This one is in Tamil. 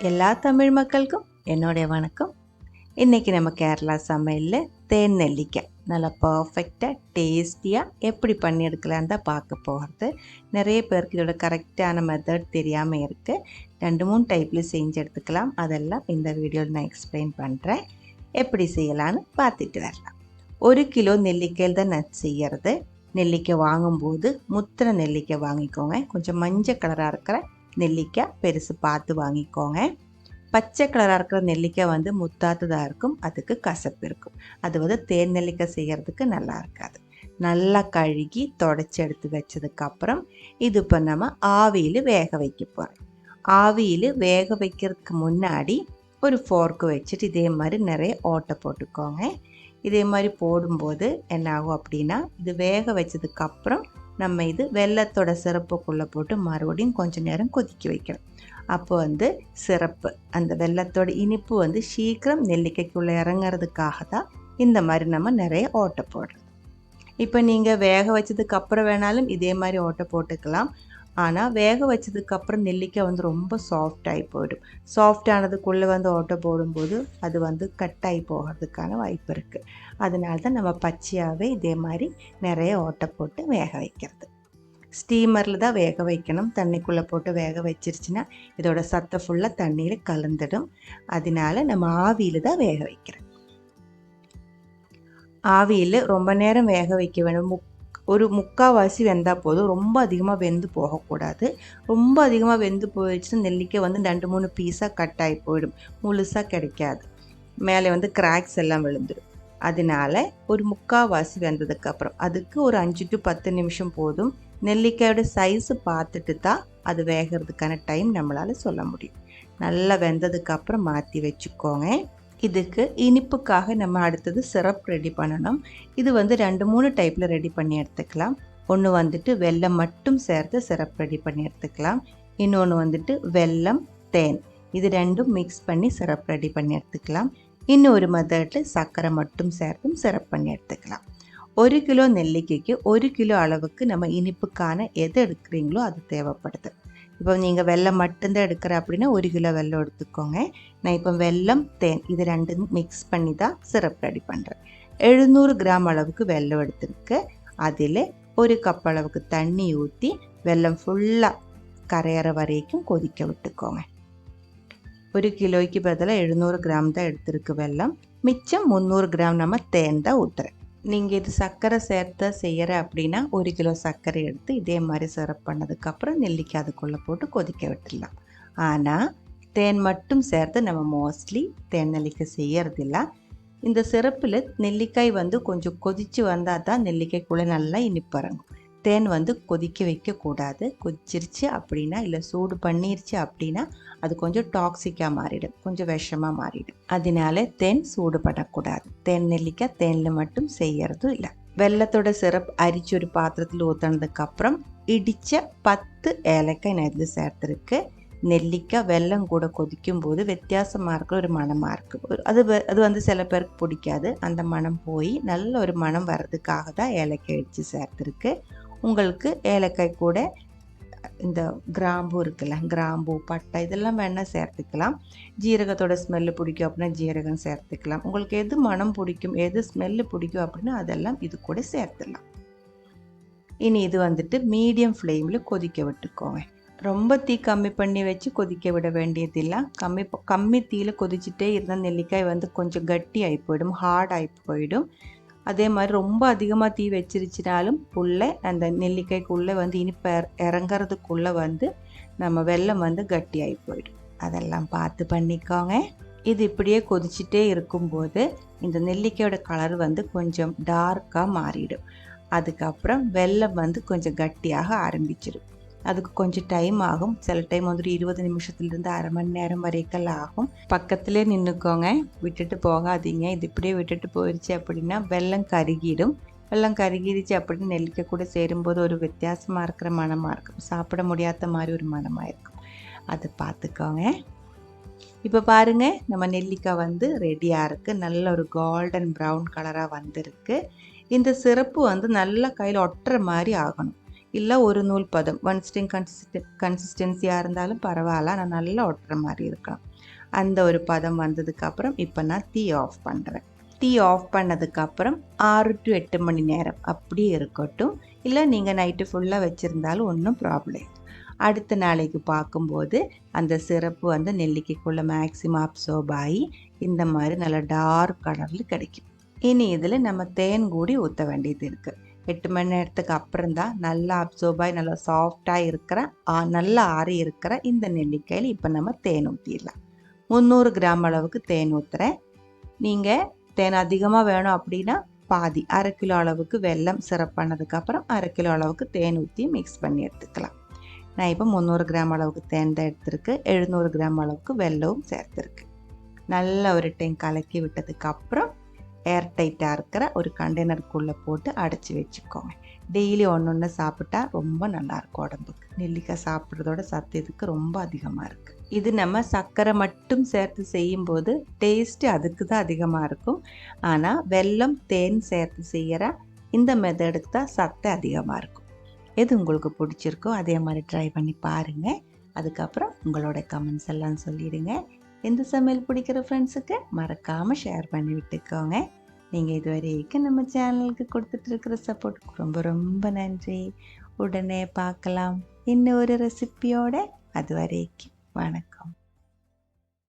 எல்லா தமிழ் மக்களுக்கும் என்னுடைய வணக்கம். இன்றைக்கி நம்ம கேரளா சமையலில் தேன் நெல்லிக்காய் நல்லா பர்ஃபெக்டாக டேஸ்டியாக எப்படி பண்ணி எடுக்கலான்னு தான் பார்க்க போகிறது. நிறைய பேருக்கு இதோட கரெக்டான மெத்தட் தெரியாமல் இருக்குது. 2-3 டைப்பில் செஞ்சு எடுத்துக்கலாம். அதெல்லாம் இந்த வீடியோவில் நான் எக்ஸ்பிளைன் பண்ணுறேன். எப்படி செய்யலான்னு பார்த்துட்டு வரலாம். 1 கிலோ நெல்லிக்காயில் தான் நான் செய்கிறது. நெல்லிக்காய் வாங்கும்போது முத்தின நெல்லிக்காய் வாங்கிக்கோங்க. கொஞ்சம் மஞ்சள் கலராக இருக்கிற நெல்லிக்காய் பெருசு பார்த்து வாங்கிக்கோங்க. பச்சை கலராக இருக்கிற நெல்லிக்காய் வந்து முத்தாத்ததாக இருக்கும், அதுக்கு கசப்பு இருக்கும். அது வந்து தேன் நெல்லிக்காய் செய்கிறதுக்கு நல்லா இருக்காது. நல்லா கழுகி தொடச்சி எடுத்து வச்சதுக்கப்புறம் இது இப்போ நம்ம ஆவியில் வேக வைக்க போகிறோம். ஆவியில் வேக வைக்கிறதுக்கு முன்னாடி ஒரு ஃபோர்க்கு வச்சுட்டு இதே மாதிரி நிறைய ஓட்டை போட்டுக்கோங்க. இதே மாதிரி போடும்போது என்ன ஆகும் அப்படின்னா, இது வேக வச்சதுக்கப்புறம் நம்ம இது வெல்லத்தோட சிரப்புக்குள்ளே போட்டு மறுபடியும் கொஞ்சம் நேரம் கொதிக்க வைக்கணும். அப்போ வந்து சிரப்பு அந்த வெல்லத்தோட இனிப்பு வந்து சீக்கிரம் நெல்லிக்காய்க்குள்ளே இறங்கிறதுக்காக தான் இந்த மாதிரி நம்ம நிறைய ஓட்டை போடுறோம். இப்போ நீங்கள் வேக வச்சதுக்கப்புறம் வேணாலும் இதே மாதிரி ஓட்டை போட்டுக்கலாம். ஆனால் வேக வச்சதுக்கப்புறம் நெல்லிக்காய் வந்து ரொம்ப சாஃப்டாகி போயிடும். சாஃப்டானதுக்குள்ளே வந்து ஓட்டை போடும்போது அது வந்து கட்டாகி போகிறதுக்கான வாய்ப்பு இருக்குது. அதனால தான் நம்ம பச்சையாகவே இதே மாதிரி நிறைய ஓட்டை போட்டு வேக வைக்கிறது. ஸ்டீமரில் தான் வேக வைக்கணும். தண்ணிக்குள்ளே போட்டு வேக வச்சிருச்சுன்னா இதோட சத்தை ஃபுல்லாக தண்ணியில் கலந்துடும். அதனால நம்ம ஆவியில் தான் வேக வைக்கிறோம். ஆவியில் ரொம்ப நேரம் வேக வைக்க வேணும். ஒரு முக்கால்வாசி வெந்தால் போதும். ரொம்ப அதிகமாக வெந்து போகக்கூடாது. ரொம்ப அதிகமாக வெந்து போயிடுச்சுன்னா நெல்லிக்காய் வந்து 2-3 பீஸாக கட் ஆகி போயிடும், முழுசாக கிடைக்காது, மேலே வந்து கிராக்ஸ் எல்லாம் விழுந்துடும். அதனால ஒரு முக்கால்வாசி வெந்ததுக்கப்புறம் அதுக்கு ஒரு 5 to 10 நிமிஷம் போதும். நெல்லிக்காயோட சைஸு பார்த்துட்டு தான் அது வேகிறதுக்கான டைம் நம்மளால் சொல்ல முடியும். நல்லா வெந்ததுக்கப்புறம் மாற்றி வச்சுக்கோங்க. இதுக்கு இனிப்புக்காக நம்ம அடுத்தது சிரப் ரெடி பண்ணணும். இது வந்து 2-3 டைப்பில் ரெடி பண்ணி எடுத்துக்கலாம். ஒன்று வந்துட்டு வெல்லம் மட்டும் சேர்த்து சிரப் ரெடி பண்ணி எடுத்துக்கலாம். இன்னொன்று வந்துட்டு வெல்லம் தேன் இது ரெண்டும் மிக்ஸ் பண்ணி சிரப் ரெடி பண்ணி எடுத்துக்கலாம். இன்னொரு மெத்தடில் சர்க்கரை மட்டும் சேர்த்தும் சிரப் பண்ணி எடுத்துக்கலாம். 1 கிலோ நெல்லிக்காய்க்கு 1 கிலோ அளவுக்கு நம்ம இனிப்புக்கான எது எடுக்கிறீங்களோ அது தேவைப்படுது. இப்போ நீங்கள் வெல்லம் மட்டும்தான் எடுக்கிற அப்படின்னா 1 கிலோ வெல்லம் எடுத்துக்கோங்க. நான் இப்போ வெல்லம் தேன் இது ரெண்டும் மிக்ஸ் பண்ணி தான் சிரப் ரெடி பண்ணுறேன். 700 கிராம் அளவுக்கு வெல்லம் எடுத்துருக்கு. அதில் 1 கப் அளவுக்கு தண்ணி ஊற்றி வெல்லம் ஃபுல்லாக கரையிற வரைக்கும் கொதிக்க விட்டுக்கோங்க. 1 கிலோய்க்கு பதிலாக 700 கிராம் தான் எடுத்துருக்கு வெல்லம். மிச்சம் 300 கிராம் நம்ம தேன் தான் ஊற்றுறேன். நீங்கள் இது சர்க்கரை சேர்த்து செய்கிற அப்படின்னா 1 கிலோ சர்க்கரை எடுத்து இதே மாதிரி சிரப் பண்ணதுக்கப்புறம் நெல்லிக்காய் அதுக்குள்ளே போட்டு கொதிக்க விட்டுடலாம். ஆனால் தேன் மட்டும் சேர்த்து நம்ம மோஸ்ட்லி தேன் நெல்லிக்காய் செய்யறதில்ல. இந்த சிரப்பில் நெல்லிக்காய் வந்து கொஞ்சம் கொதித்து வந்தால் தான் நெல்லிக்காய்க்குள்ளே நல்லா இனிப்பு இறங்கும். தேன் வந்து கொதிக்க வைக்கக்கூடாது. கொதிச்சிருச்சு அப்படின்னா இல்லை சூடு பண்ணிருச்சு அப்படின்னா அது கொஞ்சம் டாக்ஸிக்காக மாறிடும், கொஞ்சம் விஷமாக மாறிடும். அதனால தேன் சூடு பண்ணக்கூடாது. தேன் நெல்லிக்காய் தேனில் மட்டும் செய்யறதும் இல்லை. வெல்லத்தோட சிரப் அரிச்சு ஒரு பாத்திரத்தில் ஊற்றினதுக்கப்புறம் இடித்த 10 ஏலக்காய் நான் இதில் சேர்த்துருக்கு. நெல்லிக்காய் வெல்லம் கூட கொதிக்கும் போது வித்தியாசமாக இருக்கிற ஒரு மணமாக இருக்குது. அது வந்து சில பேருக்கு பிடிக்காது. அந்த மணம் போய் நல்ல ஒரு மணம் வர்றதுக்காக தான் ஏலக்காய் இடித்து சேர்த்துருக்கு. உங்களுக்கு ஏலக்காய் கூட இந்த கிராம்பு இருக்குல்ல, கிராம்பு பட்டை இதெல்லாம் வேணால் சேர்த்துக்கலாம். ஜீரகத்தோட ஸ்மெல்லு பிடிக்கும் அப்படின்னா ஜீரகம் சேர்த்துக்கலாம். உங்களுக்கு எது மனம் பிடிக்கும், எது ஸ்மெல்லு பிடிக்கும் அப்படின்னா அதெல்லாம் இது கூட சேர்த்துடலாம். இனி இது வந்துட்டு மீடியம் ஃப்ளேமில் கொதிக்க விட்டுக்கோங்க. ரொம்ப தீ கம்மி பண்ணி வச்சு கொதிக்க விட வேண்டியதில்லை. கம்மி தீயில் கொதிச்சுட்டே இருந்தால் நெல்லிக்காய் வந்து கொஞ்சம் கட்டி ஆகி போயிடும், ஹார்ட் ஆகி போயிடும். அதே மாதிரி ரொம்ப அதிகமாக தீ வச்சிருச்சினாலும் உள்ளே அந்த நெல்லிக்காய்க்குள்ளே வந்து இனிப்பு இறங்கிறதுக்குள்ளே வந்து நம்ம வெல்லம் வந்து கட்டியாகி போயிடும். அதெல்லாம் பார்த்து பண்ணிக்கோங்க. இது இப்படியே கொதிச்சுட்டே இருக்கும்போது இந்த நெல்லிக்காயோட கலர் வந்து கொஞ்சம் டார்க்காக மாறிடும். அதுக்கப்புறம் வெல்லம் வந்து கொஞ்சம் கட்டியாக ஆரம்பிச்சிடும். அதுக்கு கொஞ்சம் டைம் ஆகும். சில டைம் வந்துட்டு 20 நிமிஷத்துலேருந்து அரை மணி நேரம் வரைக்கும் ஆகும். பக்கத்துலேயே நின்றுக்கோங்க, விட்டுட்டு போகாதீங்க. இது இப்படியே விட்டுட்டு போயிடுச்சு அப்படின்னா வெல்லம் கருகிடும். வெல்லம் கருகிடுச்சு அப்படின்னு நெல்லிக்காய் கூட சேரும்போது ஒரு வித்தியாசமாக இருக்கிற மணமாக இருக்கும், சாப்பிட முடியாத மாதிரி ஒரு மணமாக இருக்கும். அதை பார்த்துக்கோங்க. இப்போ பாருங்கள், நம்ம நெல்லிக்காய் வந்து ரெடியாக இருக்குது. நல்ல ஒரு கோல்டன் ப்ரௌன் கலராக வந்திருக்கு. இந்த சிரப்பு வந்து நல்லா கையில் ஒட்டுற மாதிரி ஆகணும். இல்லை ஒரு நூல் பதம், ஒன் ஸ்ட்ரிங் கன்சிஸ்டன்சியாக இருந்தாலும் பரவாயில்ல, நான் நல்லா ஒட்டுற மாதிரி இருக்கலாம். அந்த ஒரு பதம் வந்ததுக்கப்புறம் இப்போ நான் தீ ஆஃப் பண்ணுறேன். டீ ஆஃப் பண்ணதுக்கப்புறம் 6 to 8 மணி நேரம் அப்படியே இருக்கட்டும். இல்லை நீங்கள் நைட்டு ஃபுல்லாக வச்சுருந்தாலும் ஒன்றும் ப்ராப்ளம் இல்லை. அடுத்த நாளைக்கு பார்க்கும்போது அந்த சிரப்பு வந்து நெல்லிக்கைக்குள்ளே மேக்ஸிமம் அப்சர்ப் ஆகி இந்த மாதிரி நல்லா டார்க் கலரில் கிடைக்கும். இனி இதில் நம்ம தேன் கூடி ஊற்ற வேண்டியது இருக்குது. 8 மணி நேரத்துக்கு அப்புறம் தான் நல்லா அப்சர்ப் ஆகி நல்லா சாஃப்டாக இருக்கிற நல்லா ஆறி இருக்கிற இந்த நெல்லிக்காயில் இப்போ நம்ம தேன் ஊற்றிடலாம். 300 கிராம் அளவுக்கு தேன் ஊற்றுறேன். நீங்கள் தேன் அதிகமாக வேணும் அப்படின்னா பாதி 1/2 கிலோ அளவுக்கு வெல்லம் சிரப் பண்ணதுக்கப்புறம் 1/2 கிலோ அளவுக்கு தேன் ஊற்றி மிக்ஸ் பண்ணி எடுத்துக்கலாம். நான் இப்போ 300 கிராம் அளவுக்கு தேன் தான் எடுத்துருக்கு. 700 கிராம் அளவுக்கு வெல்லமும் சேர்த்துருக்கு. நல்லா ஒரு டைம் கலக்கி விட்டதுக்கப்புறம் ஏர் டைட்டாக இருக்கிற ஒரு கண்டெய்னருக்குள்ளே போட்டு அடைச்சி வச்சுக்கோங்க. டெய்லி ஒன்று சாப்பிட்டா ரொம்ப நல்லாயிருக்கும் உடம்புக்கு. நெல்லிக்காய் சாப்பிட்றதோட சத்து இதுக்கு ரொம்ப அதிகமாக இருக்குது. இது நம்ம சர்க்கரை மட்டும் சேர்த்து செய்யும்போது டேஸ்ட்டு அதுக்கு தான் அதிகமாக இருக்கும். ஆனால் வெல்லம் தேன் சேர்த்து செய்கிற இந்த மெத்தடுக்கு தான் சத்து அதிகமாக இருக்கும். எது உங்களுக்கு பிடிச்சிருக்கோ அதே மாதிரி ட்ரை பண்ணி பாருங்கள். அதுக்கப்புறம் உங்களோட கமெண்ட்ஸ் எல்லாம் சொல்லிடுங்க. எந்த சமையல் பிடிக்கிற ஃப்ரெண்ட்ஸுக்கு மறக்காமல் ஷேர் பண்ணி விட்டுக்கோங்க. நீங்கள் இது வரைக்கும் நம்ம சேனலுக்கு கொடுத்துட்ருக்கிற சப்போர்ட்டுக்கு ரொம்ப ரொம்ப நன்றி. உடனே பார்க்கலாம் இன்னும் ஒரு ரெசிபியோட. அது வரைக்கும் வணக்கம்.